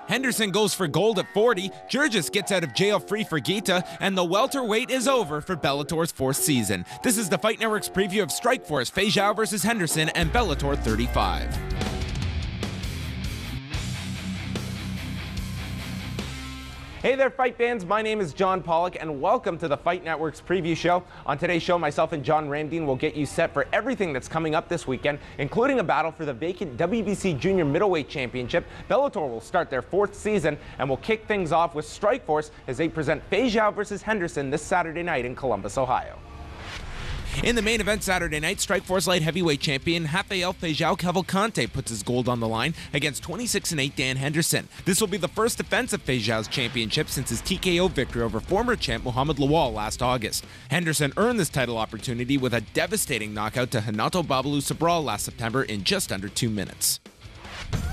Henderson goes for gold at 40, Jurgis gets out of jail free for Gita, and the welterweight is over for Bellator's 4th season. This is the Fight Network's preview of Strikeforce, Feijao versus Henderson, and Bellator 35. Hey there, fight fans. My name is John Pollock, and welcome to the Fight Network's preview show. On today's show, myself and John Ramdeen will get you set for everything that's coming up this weekend, including a battle for the vacant WBC Junior Middleweight Championship. Bellator will start their 4th season, and we'll kick things off with Strikeforce as they present Feijao versus Henderson this Saturday night in Columbus, Ohio. In the main event Saturday night, Strikeforce light heavyweight champion Rafael Cavalcante puts his gold on the line against 26-8 Dan Henderson. This will be the first defense of Feijao's championship since his TKO victory over former champ Muhammad Lawal last August. Henderson earned this title opportunity with a devastating knockout to Renato Babalu Sobral last September in just under 2 minutes.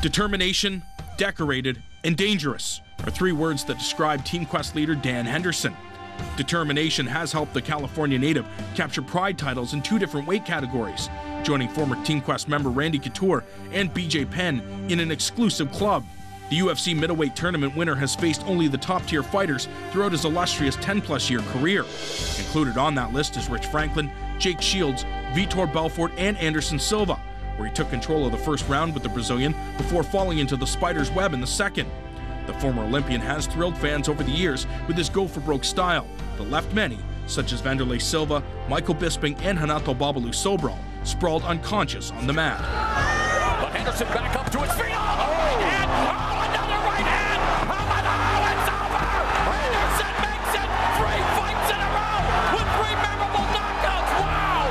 Determination, decorated, and dangerous are 3 words that describe Team Quest leader Dan Henderson. Determination has helped the California native capture pride titles in 2 different weight categories, joining former Team Quest member Randy Couture and BJ Penn in an exclusive club. The UFC middleweight tournament winner has faced only the top-tier fighters throughout his illustrious 10-plus year career. Included on that list is Rich Franklin, Jake Shields, Vitor Belfort, and Anderson Silva, where he took control of the first round with the Brazilian before falling into the spider's web in the second. The former Olympian has thrilled fans over the years with his go-for-broke style that left many, such as Vanderlei Silva, Michael Bisping, and Renato Babalu Sobral, sprawled unconscious on the mat. But Henderson back up to his feet. And another right hand. It's over. Henderson makes it 3 fights in a row with 3 memorable knockouts. Wow!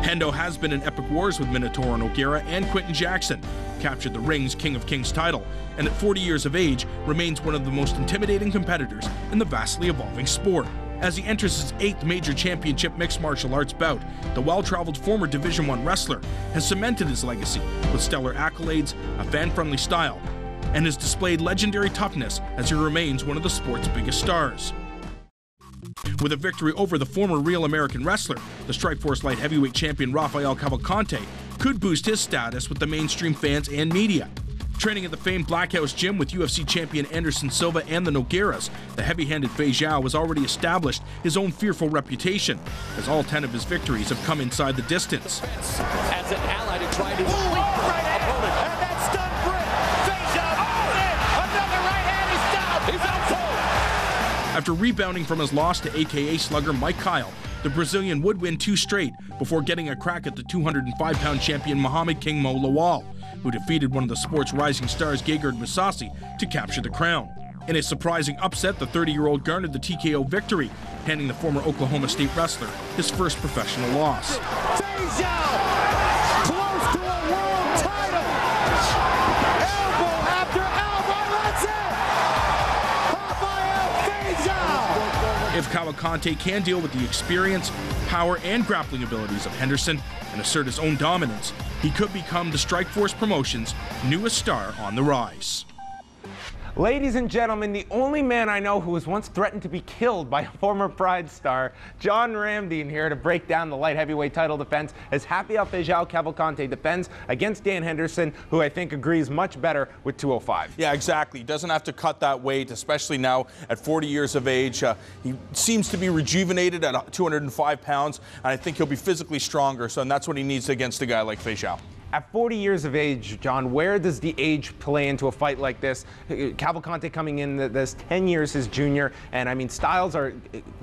Hendo has been in epic wars with Minotauro Nogueira and Quinton Jackson, captured the ring's King of Kings title, and at 40 years of age remains one of the most intimidating competitors in the vastly evolving sport. As he enters his 8th major championship mixed martial arts bout, the well-traveled former Division I wrestler has cemented his legacy with stellar accolades, a fan-friendly style, and has displayed legendary toughness as he remains one of the sport's biggest stars. With a victory over the former Real American wrestler, the Strikeforce light heavyweight champion Rafael Cavalcante could boost his status with the mainstream fans and media. Training at the famed Black House Gym with UFC champion Anderson Silva and the Nogueiras, the heavy-handed Feijao has already established his own fearful reputation, as all 10 of his victories have come inside the distance. As an ally to try to right opponent. And that's done Britt. Feijao another right hand. He's out cold. After rebounding from his loss to AKA slugger Mike Kyle, the Brazilian would win 2 straight before getting a crack at the 205-pound champion Muhammad King Mo Lawal, who defeated one of the sport's rising stars Gegard Mousasi to capture the crown. In a surprising upset, the 30-year-old garnered the TKO victory, handing the former Oklahoma State wrestler his first professional loss. Feijao, close to a world title. Elbow after elbow, that's it. Rafael Feijao. If Cavalcante can deal with the experience, power, and grappling abilities of Henderson and assert his own dominance, he could become the Strikeforce Promotions' newest star on the rise. Ladies and gentlemen, the only man I know who was once threatened to be killed by a former Pride star, John Ramdeen, here to break down the light heavyweight title defense as Rafael Cavalcante defends against Dan Henderson, who I think agrees much better with 205. Yeah, exactly. He doesn't have to cut that weight, especially now at 40 years of age. He seems to be rejuvenated at 205 pounds, and I think he'll be physically stronger, and that's what he needs against a guy like Feijao. At 40 years of age, John, where does the age play into a fight like this? Cavalcante coming in this 10 years his junior, and I mean, styles are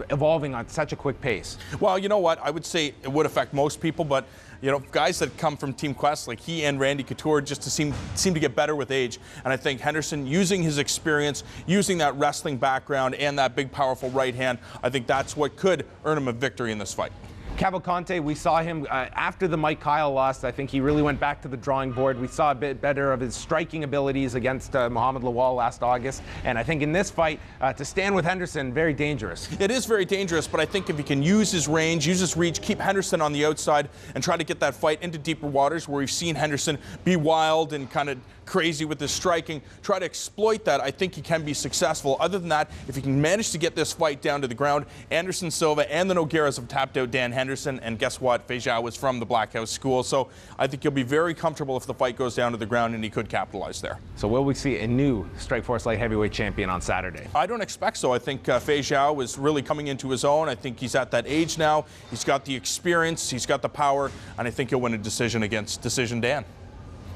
evolving on such a quick pace. Well, you know what? I would say it would affect most people, but you know, guys that come from Team Quest, like he and Randy Couture, just seem to get better with age. And I think Henderson, using his experience, using that wrestling background and that big, powerful right hand, I think that's what could earn him a victory in this fight. Cavalcante, we saw him after the Mike Kyle loss. I think he really went back to the drawing board. We saw a bit better of his striking abilities against Muhammad Lawal last August. And I think in this fight, to stand with Henderson, very dangerous. It is very dangerous, but I think if he can use his range, use his reach, keep Henderson on the outside, and try to get that fight into deeper waters where we've seen Henderson be wild and kind of crazy with his striking, try to exploit that, I think he can be successful. Other than that, if he can manage to get this fight down to the ground, Anderson Silva and the Nogueiras have tapped out Dan Henderson. Henderson, and guess what? Feijao was from the Black House School, so I think he'll be very comfortable if the fight goes down to the ground, and he could capitalize there. So will we see a new Strikeforce light heavyweight champion on Saturday? I don't expect so. I think Feijao is really coming into his own. I think he's at that age now. He's got the experience, he's got the power, and I think he'll win a decision against Decision Dan.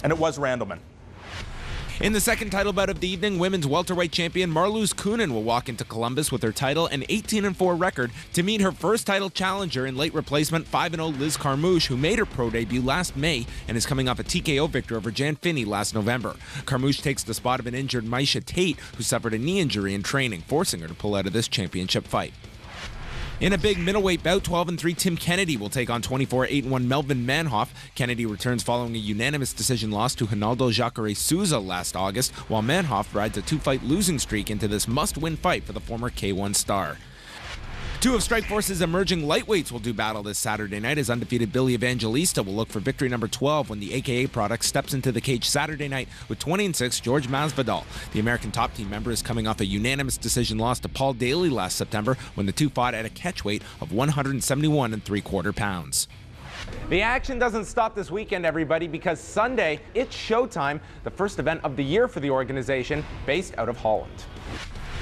And it was Randleman. In the second title bout of the evening, women's welterweight champion Marloes Coenen will walk into Columbus with her title and 18-4 record to meet her first title challenger in late replacement 5-0 Liz Carmouche, who made her pro debut last May and is coming off a TKO victory over Jan Finney last November. Carmouche takes the spot of an injured Miesha Tate, who suffered a knee injury in training, forcing her to pull out of this championship fight. In a big middleweight bout, 12-3 Tim Kennedy will take on 24-8-1 Melvin Manhoff. Kennedy returns following a unanimous decision loss to Ronaldo Jacare Souza last August, while Manhoff rides a 2-fight losing streak into this must-win fight for the former K1 star. Two of Strikeforce's emerging lightweights will do battle this Saturday night as undefeated Billy Evangelista will look for victory number 12 when the AKA product steps into the cage Saturday night with 20-6 George Masvidal. The American top team member is coming off a unanimous decision loss to Paul Daly last September when the two fought at a catchweight of 171 3/4 pounds. The action doesn't stop this weekend, everybody, because Sunday, it's showtime, the first event of the year for the organization, based out of Holland.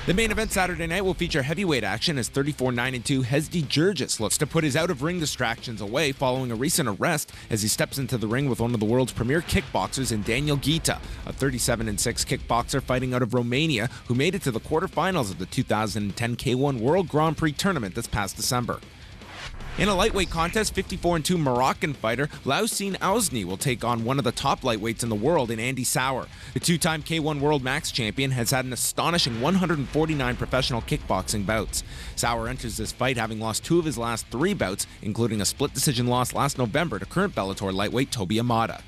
The main event Saturday night will feature heavyweight action as 34-9-2 Hezdy Jurgis looks to put his out-of-ring distractions away following a recent arrest as he steps into the ring with one of the world's premier kickboxers in Daniel Guita, a 37-6 kickboxer fighting out of Romania who made it to the quarterfinals of the 2010 K1 World Grand Prix tournament this past December. In a lightweight contest, 54-2 Moroccan fighter Laucine Ousni will take on one of the top lightweights in the world in Andy Sauer. The two-time K1 World Max champion has had an astonishing 149 professional kickboxing bouts. Sauer enters this fight having lost 2 of his last 3 bouts, including a split decision loss last November to current Bellator lightweight Toby Amada.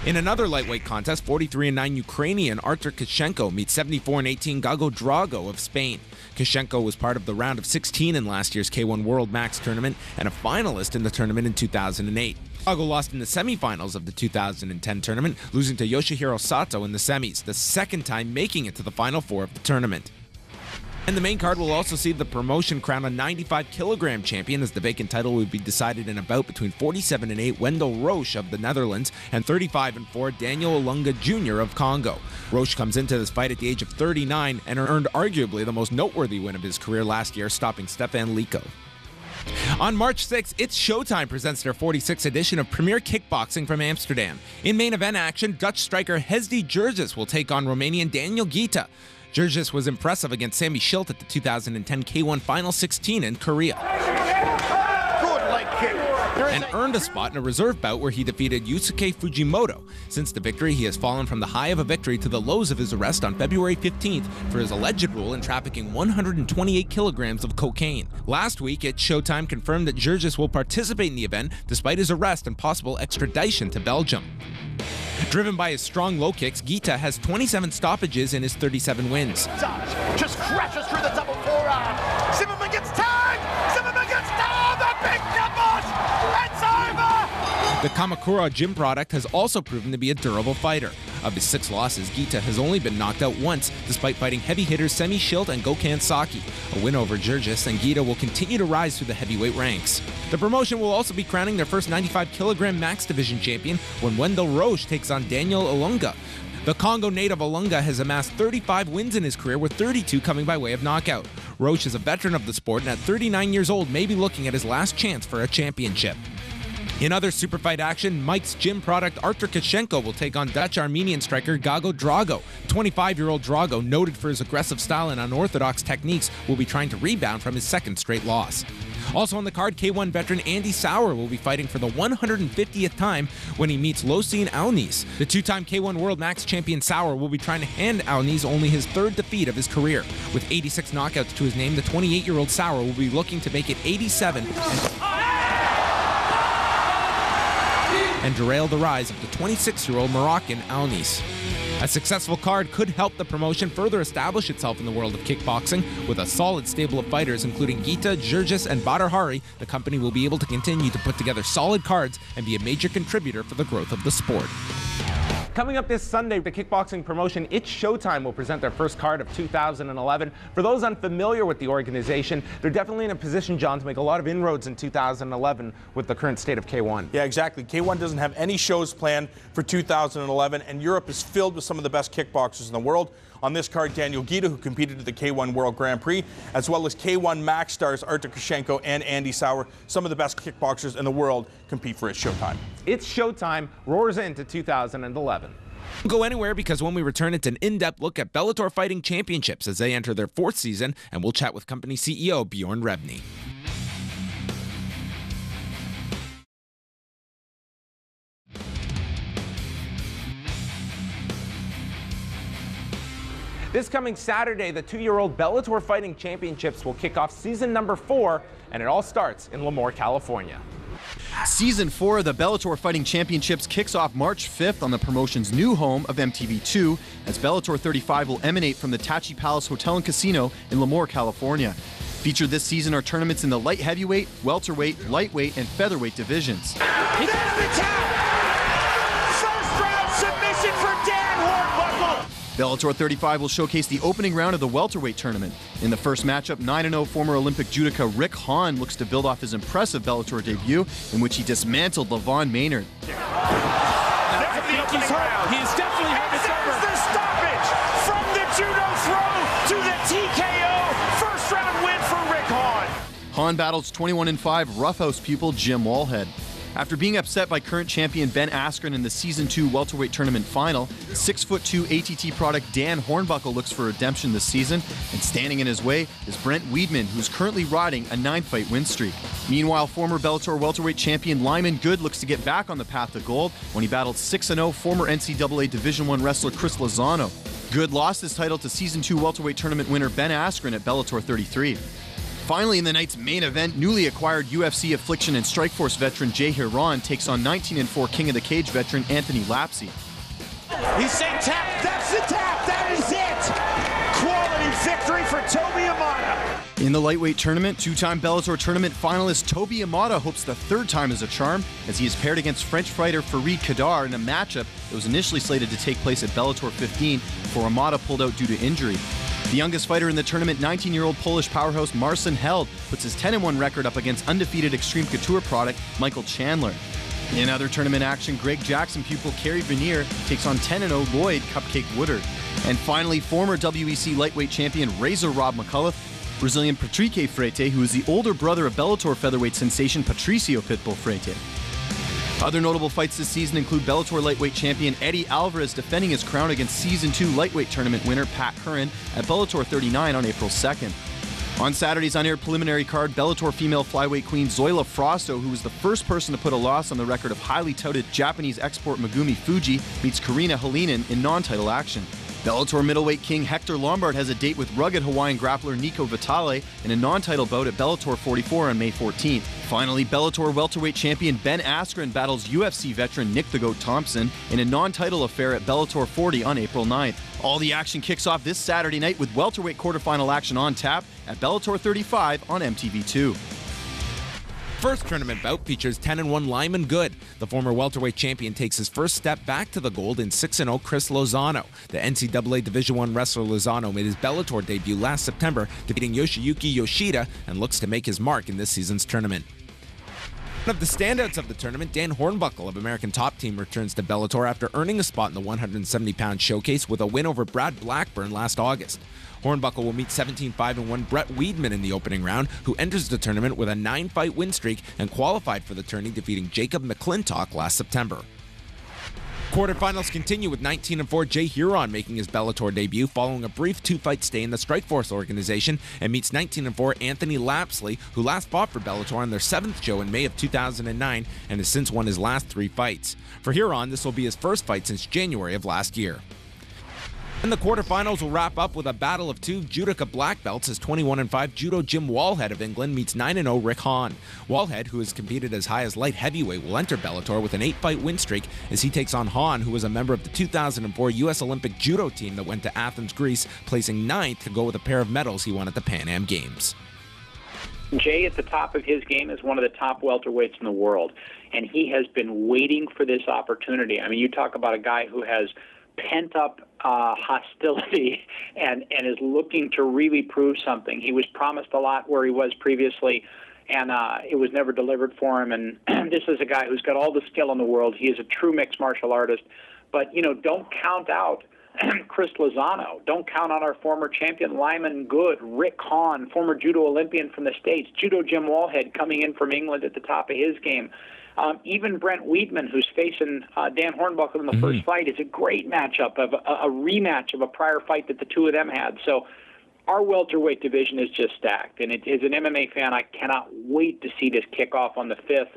In another lightweight contest, 43-9 Ukrainian Artur Kishenko meets 74-18 Gago Drago of Spain. Kishenko was part of the round of 16 in last year's K1 World Max tournament and a finalist in the tournament in 2008. Drago lost in the semifinals of the 2010 tournament, losing to Yoshihiro Sato in the semis, the second time making it to the Final Four of the tournament. And the main card will also see the promotion crown a 95-kilogram champion as the vacant title will be decided in a bout between 47-8 Wendell Roche of the Netherlands and 35-4 Daniel Olunga Jr. of Congo. Roche comes into this fight at the age of 39 and earned arguably the most noteworthy win of his career last year, stopping Stefan Liko. On March 6th, It's Showtime presents their 46th edition of Premier Kickboxing from Amsterdam. In main event action, Dutch striker Hezdy Jurgis will take on Romanian Daniel Guita. Jurgis was impressive against Sammy Schilt at the 2010 K1 Final 16 in Korea. Good leg kick. And earned a spot in a reserve bout where he defeated Yusuke Fujimoto. Since the victory, he has fallen from the high of a victory to the lows of his arrest on February 15th for his alleged role in trafficking 128 kilograms of cocaine. Last week, It's Showtime confirmed that Jurgis will participate in the event despite his arrest and possible extradition to Belgium. Driven by his strong low kicks, Guita has 27 stoppages in his 37 wins. Just crashes through the double forearm. Zimmerman gets tagged. Zimmerman gets down. The big kibosh. It's over. The Kamakura gym product has also proven to be a durable fighter. Of his 6 losses, Guita has only been knocked out once, despite fighting heavy hitters Semi Schilt and Gokhan Saki. A win over Jurgis, and Guita will continue to rise through the heavyweight ranks. The promotion will also be crowning their first 95-kilogram max division champion when Wendell Roche takes on Daniel Olunga. The Congo native Olunga has amassed 35 wins in his career, with 32 coming by way of knockout. Roche is a veteran of the sport and at 39 years old may be looking at his last chance for a championship. In other super fight action, Mike's gym product Artur Kishenko will take on Dutch-Armenian striker Gago Drago. 25-year-old Drago, noted for his aggressive style and unorthodox techniques, will be trying to rebound from his second straight loss. Also on the card, K1 veteran Andy Sauer will be fighting for the 150th time when he meets Laucine Ousni. The two-time K1 World Max champion Sauer will be trying to hand Ousni only his 3rd defeat of his career. With 86 knockouts to his name, the 28-year-old Sauer will be looking to make it 87 and derail the rise of the 26-year-old Moroccan Ousni. A successful card could help the promotion further establish itself in the world of kickboxing. With a solid stable of fighters including Guita, Jurgis, and Badr Hari, the company will be able to continue to put together solid cards and be a major contributor for the growth of the sport. Coming up this Sunday, the kickboxing promotion It's Showtime will present their first card of 2011. For those unfamiliar with the organization, they're definitely in a position, John, to make a lot of inroads in 2011 with the current state of K1. Yeah, exactly. K1 doesn't have any shows planned for 2011, and Europe is filled with some of the best kickboxers in the world. On this card, Daniel Guida, who competed at the K1 World Grand Prix, as well as K1 Max stars Artur Krushenko and Andy Sauer. Some of the best kickboxers in the world compete for It's Showtime. It's Showtime roars into 2011. Don't go anywhere, because when we return, it's an in-depth look at Bellator Fighting Championships as they enter their 4th season, and we'll chat with company CEO Bjorn Rebney. This coming Saturday, the 2-year-old Bellator Fighting Championships will kick off season number 4, and it all starts in Lemoore, California. Season 4 of the Bellator Fighting Championships kicks off March 5th on the promotion's new home of MTV2, as Bellator 35 will emanate from the Tachi Palace Hotel and Casino in Lemoore, California. Featured this season are tournaments in the light heavyweight, welterweight, lightweight, and featherweight divisions. There's the tap! First round submission for Dan Hornbuckle! Bellator 35 will showcase the opening round of the welterweight tournament. In the first matchup, 9-0 former Olympic judoka Rick Hahn looks to build off his impressive Bellator debut, in which he dismantled Levon Maynard. I think he's hurt. He's definitely hurt. It's over. The stoppage from the judo throw to the TKO. First round win for Rick Hahn. Hahn battles 21-5 roughhouse pupil Jim Wallhead. After being upset by current champion Ben Askren in the Season 2 welterweight tournament final, 6'2" ATT product Dan Hornbuckle looks for redemption this season, and standing in his way is Brent Weidman, who's currently riding a 9-fight win streak. Meanwhile, former Bellator welterweight champion Lyman Good looks to get back on the path to gold when he battled 6-0 former NCAA Division I wrestler Chris Lozano. Good lost his title to Season 2 welterweight tournament winner Ben Askren at Bellator 33. Finally, in the night's main event, newly acquired UFC Affliction and Strikeforce veteran Jay Hiron takes on 19-4 King of the Cage veteran Anthony Lapsey. He's saying tap. That's the tap. That is it. Quality victory for Toby Amada. In the lightweight tournament, 2-time Bellator tournament finalist Toby Amada hopes the 3rd time is a charm, as he is paired against French fighter Farid Kadar in a matchup that was initially slated to take place at Bellator 15 before Amada pulled out due to injury. The youngest fighter in the tournament, 19-year-old Polish powerhouse Marcin Held, puts his 10-1 record up against undefeated Extreme Couture product Michael Chandler. In other tournament action, Greg Jackson pupil Kerry Veneer takes on 10-0 Lloyd Cupcake Woodard. And finally, former WEC lightweight champion Razor Rob McCullough, Brazilian Patrick Freite, who is the older brother of Bellator featherweight sensation Patricio Pitbull Freite. Other notable fights this season include Bellator lightweight champion Eddie Alvarez defending his crown against Season 2 lightweight tournament winner Pat Curran at Bellator 39 on April 2nd. On Saturday's on-air preliminary card, Bellator female flyweight queen Zoila Frosto, who was the first person to put a loss on the record of highly touted Japanese export Megumi Fuji, meets Karina Helinen in non-title action. Bellator middleweight king Hector Lombard has a date with rugged Hawaiian grappler Nico Vitale in a non-title bout at Bellator 44 on May 14th. Finally, Bellator welterweight champion Ben Askren battles UFC veteran Nick the Goat Thompson in a non-title affair at Bellator 40 on April 9th. All the action kicks off this Saturday night with welterweight quarterfinal action on tap at Bellator 35 on MTV2. First tournament bout features 10-1 Lyman Good. The former welterweight champion takes his first step back to the gold in 6-0 Chris Lozano. The NCAA Division I wrestler Lozano made his Bellator debut last September, defeating Yoshiyuki Yoshida, and looks to make his mark in this season's tournament. One of the standouts of the tournament, Dan Hornbuckle of American Top Team, returns to Bellator after earning a spot in the 170-pound showcase with a win over Brad Blackburn last August. Hornbuckle will meet 17-5-1 Brett Weidman in the opening round, who enters the tournament with a 9-fight win streak and qualified for the tourney, defeating Jacob McClintock last September. Quarterfinals continue with 19-4 Jay Hiron making his Bellator debut following a brief 2-fight stay in the Strikeforce organization, and meets 19-4 Anthony Lapsley, who last fought for Bellator on their 7th show in May of 2009 and has since won his last 3 fights. For Hiron, this will be his first fight since January of last year. And the quarterfinals will wrap up with a battle of 2 judoka black belts as 21-5 judo Jim Wallhead of England meets 9-0 Rick Hahn. Wallhead, who has competed as high as light heavyweight, will enter Bellator with an 8-fight win streak as he takes on Hahn, who was a member of the 2004 U.S. Olympic judo team that went to Athens, Greece, placing 9th to go with a pair of medals he won at the Pan Am Games. Jay, at the top of his game, is one of the top welterweights in the world, and he has been waiting for this opportunity. I mean, you talk about a guy who has pent-up hostility and is looking to really prove something. He was promised a lot where he was previously, and it was never delivered for him. And this is a guy who's got all the skill in the world. He is a true mixed martial artist. But, don't count out Chris Lozano. Don't count on our former champion Lyman Good, Rick Hahn, former judo Olympian from the States, judo Jim Wallhead coming in from England at the top of his game. Even Brent Weidman, who's facing Dan Hornbuckle in the first fight, is a great matchup, of a rematch of a prior fight that the two of them had. So our welterweight division is just stacked. And as an MMA fan, I cannot wait to see this kick off on the 5th.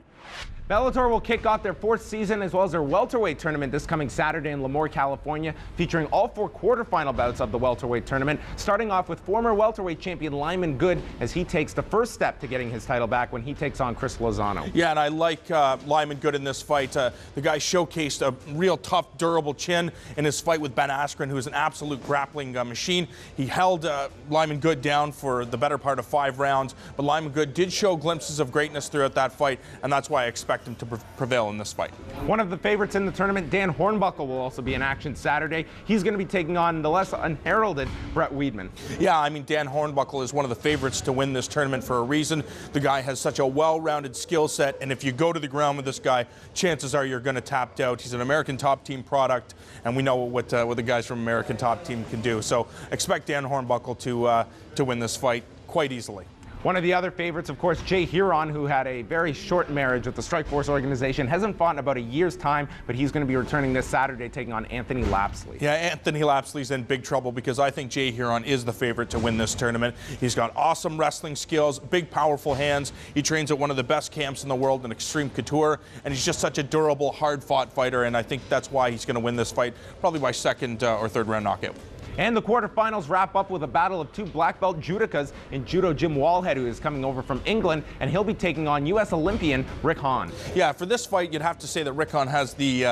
Bellator will kick off their 4th season as well as their welterweight tournament this coming Saturday in Lemoore, California, featuring all 4 quarterfinal bouts of the welterweight tournament, starting off with former welterweight champion Lyman Good as he takes the first step to getting his title back when he takes on Chris Lozano. Yeah, and I like Lyman Good in this fight. The guy showcased a real tough, durable chin in his fight with Ben Askren, who is an absolute grappling machine. He held Lyman Good down for the better part of 5 rounds, but Lyman Good did show glimpses of greatness throughout that fight, and that's why I expect him to prevail in this fight. One of the favorites in the tournament, Dan Hornbuckle, will also be in action Saturday. He's going to be taking on the less unheralded Brent Weidman. Yeah, I mean, Dan Hornbuckle is one of the favorites to win this tournament for a reason. The guy has such a well-rounded skill set, and if you go to the ground with this guy, chances are you're going to tap out. He's an American Top Team product, and we know what the guys from American Top Team can do. So expect Dan Hornbuckle to win this fight quite easily. One of the other favorites, of course, Jay Huron, who had a very short marriage with the Strikeforce organization, hasn't fought in about a year's time, but he's going to be returning this Saturday taking on Anthony Lapsley. Yeah, Anthony Lapsley's in big trouble because I think Jay Huron is the favorite to win this tournament. He's got awesome wrestling skills, big, powerful hands. He trains at one of the best camps in the world in Extreme Couture, and he's just such a durable, hard-fought fighter, and I think that's why he's going to win this fight, probably by 2nd or 3rd round knockout. And the quarterfinals wrap up with a battle of 2 black belt judocas in judo Jim Wallhead, who is coming over from England, and he'll be taking on U.S. Olympian Rick Hahn. Yeah, for this fight, you'd have to say that Rick Hahn has the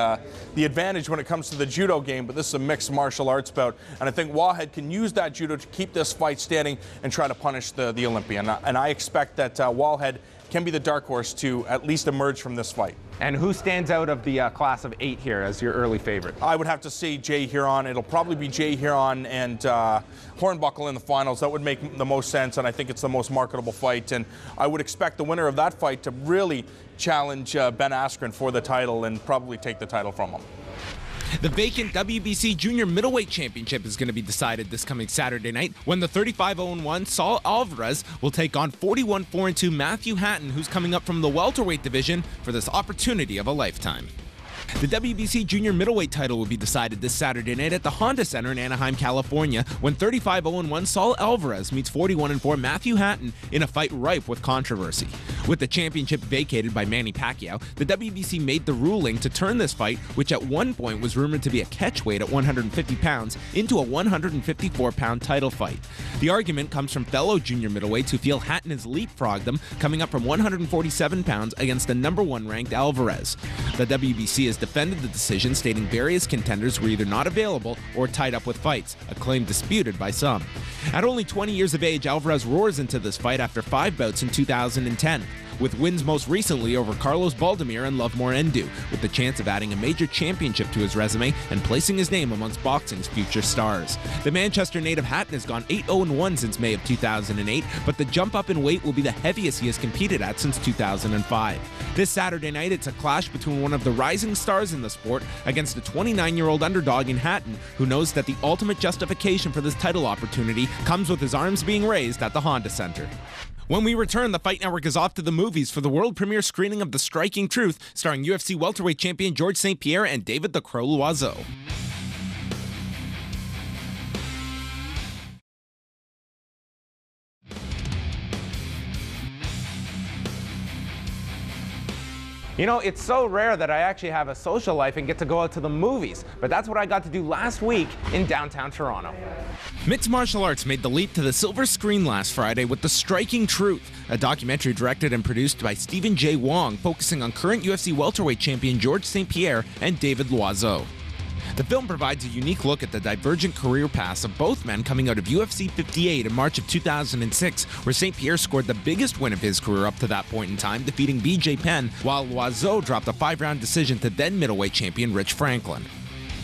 advantage when it comes to the judo game, but this is a mixed martial arts bout, and I think Wallhead can use that judo to keep this fight standing and try to punish the Olympian. And I expect that Wallhead can be the dark horse to at least emerge from this fight. And who stands out of the class of 8 here as your early favorite? I would have to say Jay Huron. It'll probably be Jay Huron and Hornbuckle in the finals. That would make the most sense, and I think it's the most marketable fight. And I would expect the winner of that fight to really challenge Ben Askren for the title and probably take the title from him. The vacant WBC Junior Middleweight Championship is going to be decided this coming Saturday night when the 35-0-1 Saul Alvarez will take on 41-4-2 Matthew Hatton, who's coming up from the welterweight division for this opportunity of a lifetime. The WBC Junior Middleweight title will be decided this Saturday night at the Honda Center in Anaheim, California, when 35-0-1 Saul Alvarez meets 41-4 Matthew Hatton in a fight ripe with controversy. With the championship vacated by Manny Pacquiao, the WBC made the ruling to turn this fight, which at one point was rumored to be a catchweight at 150 pounds, into a 154-pound title fight. The argument comes from fellow junior middleweights who feel Hatton has leapfrogged them, coming up from 147 pounds against the #1 ranked Alvarez. The WBC has defended the decision, stating various contenders were either not available or tied up with fights, a claim disputed by some. At only 20 years of age, Alvarez roars into this fight after 5 bouts in 2010. with wins most recently over Carlos Baldemir and Lovemore Endu, with the chance of adding a major championship to his resume and placing his name amongst boxing's future stars. The Manchester native Hatton has gone 8-0-1 since May of 2008, but the jump up in weight will be the heaviest he has competed at since 2005. This Saturday night, it's a clash between one of the rising stars in the sport against a 29-year-old underdog in Hatton, who knows that the ultimate justification for this title opportunity comes with his arms being raised at the Honda Center. When we return, the Fight Network is off to the movies for the world premiere screening of The Striking Truth, starring UFC welterweight champion George St. Pierre and David the Crow Loiseau. You know, it's so rare that I actually have a social life and get to go out to the movies, but that's what I got to do last week in downtown Toronto. Mixed martial arts made the leap to the silver screen last Friday with The Striking Truth, a documentary directed and produced by Stephen J. Wong, focusing on current UFC welterweight champion George St. Pierre and David Loiseau. The film provides a unique look at the divergent career paths of both men coming out of UFC 58 in March of 2006, where St. Pierre scored the biggest win of his career up to that point in time, defeating BJ Penn, while Loiseau dropped a 5-round decision to then middleweight champion Rich Franklin.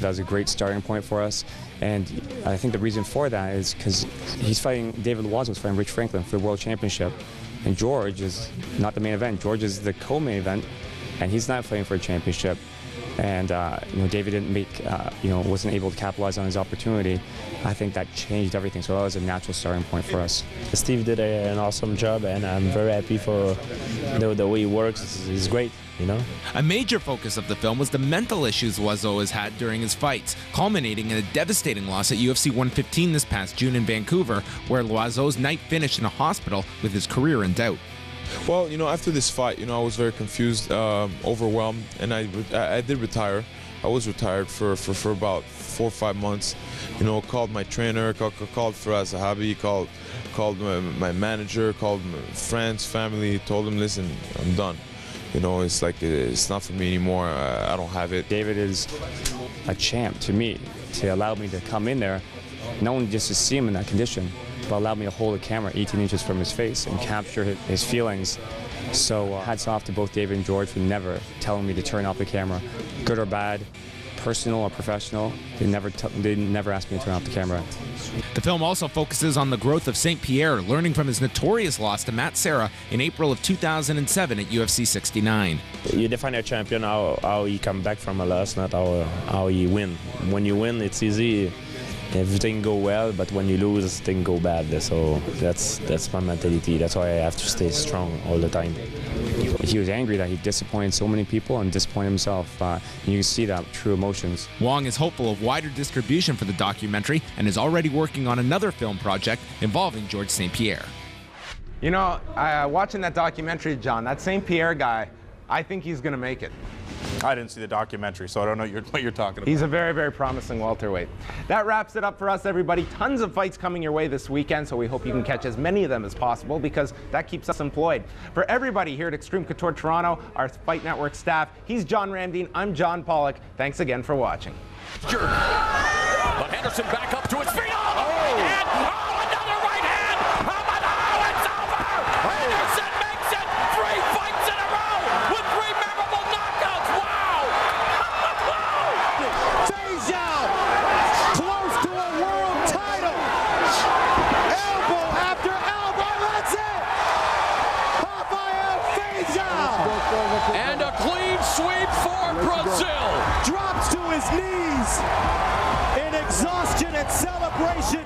That was a great starting point for us, and I think the reason for that is because David Loiseau was fighting Rich Franklin for the World Championship, and George is not the main event. George is the co-main event, and he's not fighting for a championship. And David didn't wasn't able to capitalize on his opportunity. I think that changed everything. So that was a natural starting point for us. Steve did an awesome job, and I'm very happy for the way he works. It's great, you know. A major focus of the film was the mental issues Loiseau has had during his fights, culminating in a devastating loss at UFC 115 this past June in Vancouver, where Loiseau's night finished in a hospital with his career in doubt. Well, after this fight, I was very confused, overwhelmed, and I did retire. I was retired for about 4 or 5 months. Called my trainer, called Firas Zahabi, called my manager, called my friends, family, told them, listen, I'm done. It's like, it's not for me anymore. I don't have it. David is a champ to me, to allow me to come in there, not only just to see him in that condition, but allowed me to hold a camera 18 inches from his face and capture his feelings. So hats off to both David and George for never telling me to turn off the camera, good or bad, personal or professional. They never asked me to turn off the camera. The film also focuses on the growth of St. Pierre, learning from his notorious loss to Matt Serra in April of 2007 at UFC 69. You define a champion how he come back from a loss, not how he win. When you win, it's easy. Everything go well, but when you lose, things go bad. So that's my mentality. That's why I have to stay strong all the time. He was angry that he disappointed so many people and disappointed himself. You can see that true emotions. Wong is hopeful of wider distribution for the documentary and is already working on another film project involving George St. Pierre. Watching that documentary, John, that St. Pierre guy, I think he's going to make it. I didn't see the documentary, so I don't know what you're talking about. He's a very, very promising welterweight. That wraps it up for us, everybody. Tons of fights coming your way this weekend, so we hope you can catch as many of them as possible because that keeps us employed. For everybody here at Extreme Couture Toronto, our Fight Network staff, he's John Ramdeen, I'm John Pollock. Thanks again for watching. But Henderson back up to his feet. Another right hand. It's over. Henderson makes it 3 fights in a row with 3 memorable knockouts. Wow. Feijao close to a world title. Elbow after elbow. That's it. Rafael Feijao. And a clean sweep for Brazil. Drops to his knees in exhaustion and celebration.